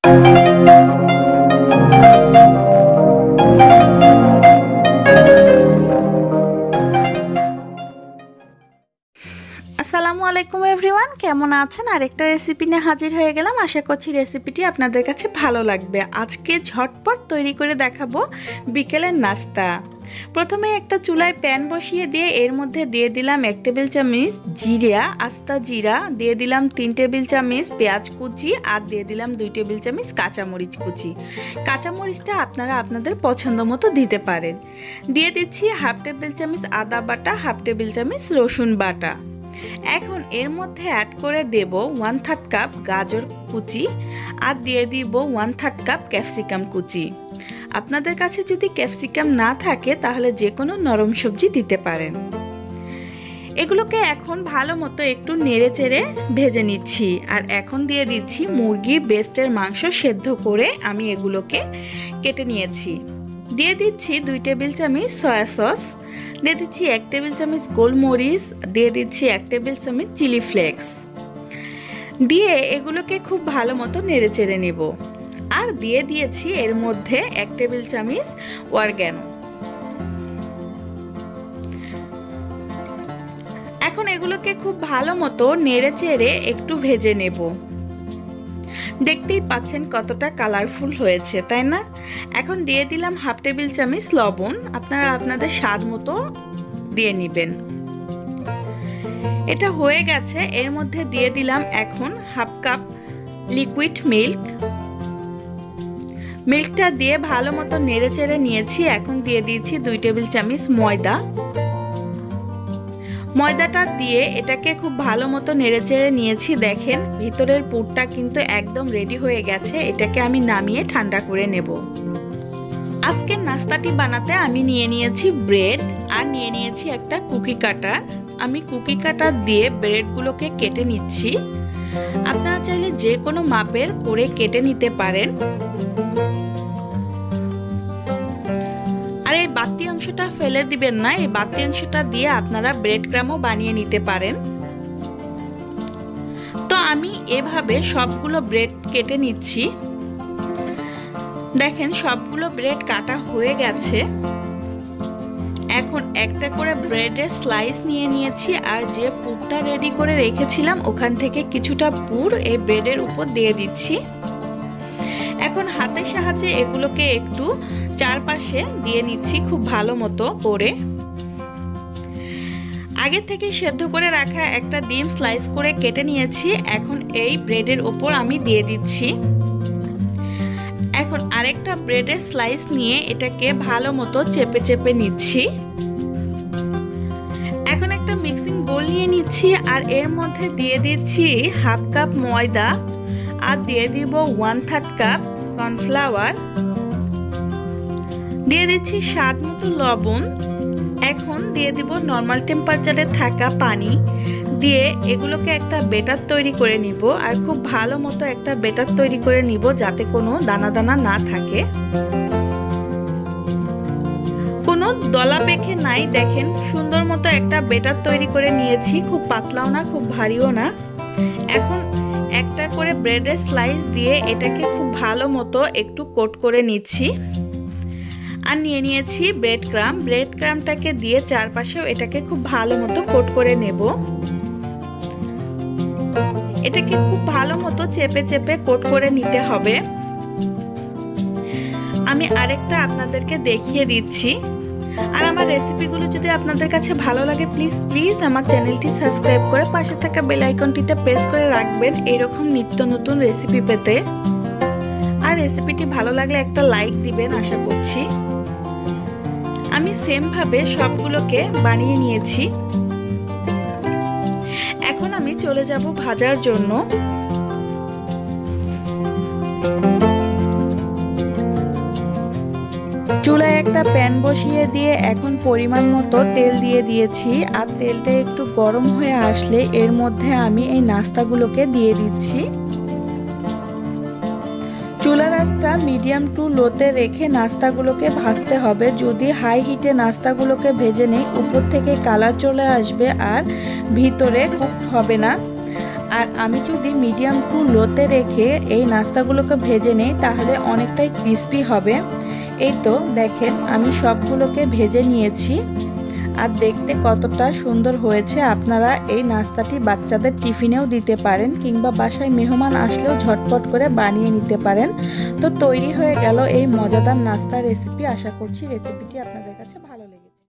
আসসালামু আলাইকুম এভরিওয়ান, কেমন আছেন? আরেকটা রেসিপি নিয়ে হাজির হয়ে গেলাম। আশা করছি রেসিপিটি আপনাদের কাছে ভালো লাগবে। আজকে ঝটপট তৈরি করে দেখাবো বিকেলের নাস্তা। প্রথমে একটা চুলায় প্যান বসিয়ে দিয়ে এর মধ্যে দিয়ে দিলাম 1 টেবিল চামচ জিরা, আস্তা জিরা, দিয়ে দিলাম 3 টেবিল চামচ পেঁয়াজ কুচি, আর দিয়ে দিলাম 2 টেবিল চামচ কাঁচামরিচ কুচি। কাঁচামরিচটা আপনারা আপনাদের পছন্দ মতো দিতে পারেন। দিয়ে দিচ্ছি 1/2 টেবিল চামচ আদা বাটা, 1/2 টেবিল চামচ রসুন বাটা। এখন এর মধ্যে অ্যাড করে দেব 1/3 কাপ গাজর কুচি, আর দিয়ে দিব 1/3 কাপ ক্যাপসিকাম কুচি। আপনাদের কাছে যদি ক্যাপসিকাম না থাকে তাহলে যে কোনো নরম সবজি দিতে পারেন। এগুলোকে এখন ভালো মতো একটু নেড়ে চেড়ে ভেজে নিচ্ছি। আর এখন দিয়ে দিচ্ছি মুরগির ব্রেস্টের মাংস সেদ্ধ করে আমি এগুলোকে কেটে নিয়েছি। দিয়ে দিচ্ছি 2 টেবিল চামচ সয়া সস, দিয়ে দিচ্ছি 1 টেবিল চামচ গোলমরিচ, দিয়ে দিচ্ছি 1 টেবিল চামচ চিলি ফ্লেক্স। দিয়ে এগুলোকে খুব ভালো মতো নেড়ে চেড়ে নেব। আর দিয়ে দিয়েছি এর মধ্যে 1 টেবিল চামচ অরিগ্যানো। এখন এগুলোকে খুব ভালো মতো নেড়ে চেড়ে একটু ভেজে নেব। দেখতেই পাচ্ছেন কতটা কালারফুল হয়েছে, তাই না? এখন দিয়ে দিলাম 1/2 টেবিল চামচ লবণ, আপনারা আপনাদের স্বাদ মতো দিয়ে নেবেন। এটা হয়ে গেছে। এর মধ্যে দিয়ে দিলাম এখন 1/2 কাপ লিকুইড মিল্ক। মিল্কটা দিয়ে ভালো মতো নেড়ে চেড়ে নিয়েছি। এখন দিয়ে দিচ্ছি 2 টেবিল চামচ ময়দা। ময়দাটা দিয়ে এটাকে খুব ভালো মতো নেড়ে চেড়ে নিয়েছি। দেখেন ভিতরের পুরটা কিন্তু একদম রেডি হয়ে গেছে। এটাকে আমি নামিয়ে ঠান্ডা করে নেব। আজকের নাস্তাটি বানাতে আমি নিয়ে নিয়েছি ব্রেড, আর নিয়ে নিয়েছি একটা কুকি কাটার। আমি কুকি কাটার দিয়ে ব্রেডগুলোকে কেটে নিচ্ছি। আপনারা চাইলে যে কোনো মাপের করে কেটে নিতে পারেন। আর এই বাড়তি অংশটা ফেলে দিবেন না, এই বাড়তি অংশটা দিয়ে আপনারা ব্রেড ক্রামও বানিয়ে নিতে পারেন। তো আমি এভাবে সবগুলো ব্রেড কেটে নিচ্ছি। দেখেন সবগুলো ব্রেড কাটা হয়ে গেছে। এখন একটা করে ব্রেডের স্লাইস নিয়ে নিয়েছি, আর যে পুরটা রেডি করে রেখেছিলাম ওখান থেকে কিছুটা পুর এই ব্রেডের উপর দিয়ে দিচ্ছি। এখন হাতের সাহায্যে এগুলোকে একটু চারপাশে দিয়ে নিচ্ছি খুব ভালো মতো করে। আগে থেকে সেদ্ধ করে রাখা একটা ডিম স্লাইস করে কেটে নিয়েছি। এখন এই ব্রেডের উপর আমি দিয়ে দিচ্ছি। এখন আরেকটা ব্রেডের স্লাইস নিয়ে এটাকে ভালো মতো চেপে চেপে নিচ্ছি। এখন একটা মিক্সিং বোল নিয়ে নিচ্ছি, আর এর মধ্যে দিয়ে দিচ্ছি 1/2 কাপ ময়দা, আর দিয়ে দিব 1/3 কাপ কর্নফ্লাওয়ার, দিয়ে দিচ্ছি স্বাদ মতো লবণ। এখন দিয়ে দিব নর্মাল টেম্পারেচারে থাকা পানি দিয়ে এগুলোকে একটা বেটার তৈরি করে নিব। আর খুব ভালো মতো একটা বেটার তৈরি করে নিব যাতে কোনো দানা দানা না থাকে, কোনো দলা পেকে নাই। দেখেন সুন্দর মতো একটা বেটার তৈরি করে নিয়েছি, খুব পাতলাও না খুব ভারীও না। এখন একটা করে ব্রেডের স্লাইস দিয়ে এটাকে খুব ভালো মতো একটু কোট করে নিচ্ছি। আর নিয়ে নিয়েছি ব্রেড ক্রাম। ব্রেড ক্রামটাকে দিয়ে চারপাশেও এটাকে খুব ভালো মতো কোট করে নেব। এটাকে খুব ভালো মতো চেপে চেপে কোট করে নিতে হবে। আমি আরেকটা আপনাদেরকে দেখিয়ে দিচ্ছি। আর আমার রেসিপিগুলো যদি আপনাদের কাছে ভালো লাগে প্লিজ আমার চ্যানেলটি সাবস্ক্রাইব করে পাশে থাকা বেল আইকনটিতে প্রেস করে রাখবেন এরকম নিত্য নতুন রেসিপি পেতে। আর রেসিপিটি ভালো লাগলে একটা লাইক দিবেন আশা করছি। আমি সেম ভাবে সবগুলোকে বানিয়ে নিয়েছি। এখন আমি চলে যাব ভাজার জন্য। চুলায় একটা প্যান বসিয়ে দিয়ে এখন পরিমাণ মতো তেল দিয়ে দিয়েছি। আর তেলটা একটু গরম হয়ে আসলে এর মধ্যে আমি এই নাস্তাগুলোকে দিয়ে দিচ্ছি। চুলার আঁচটা মিডিয়াম টু লোতে রেখে নাস্তাগুলোকে ভাজতে হবে। যদি হাই হিটে নাস্তাগুলোকে ভেজে নেই উপর থেকে কালার চলে আসবে আর ভিতরে কুকড হবে না। আর আমি যদি মিডিয়াম টু লোতে রেখে এই নাস্তাগুলোকে ভেজে নেই তাহলে অনেকটাই ক্রিস্পি হবে। এই তো দেখেন আমি সবগুলোকে ভেজে নিয়েছি আর দেখতে কতটা সুন্দর হয়েছে। আপনারা এই নাস্তাটি বাচ্চাদের টিফিনেও দিতে পারেন কিংবা বাসায় মেহমান আসলেও ঝটপট করে বানিয়ে নিতে পারেন। তো তৈরি হয়ে গেল এই মজাদার নাস্তার রেসিপি। আশা করছি রেসিপিটি আপনাদের কাছে ভালো লেগেছে।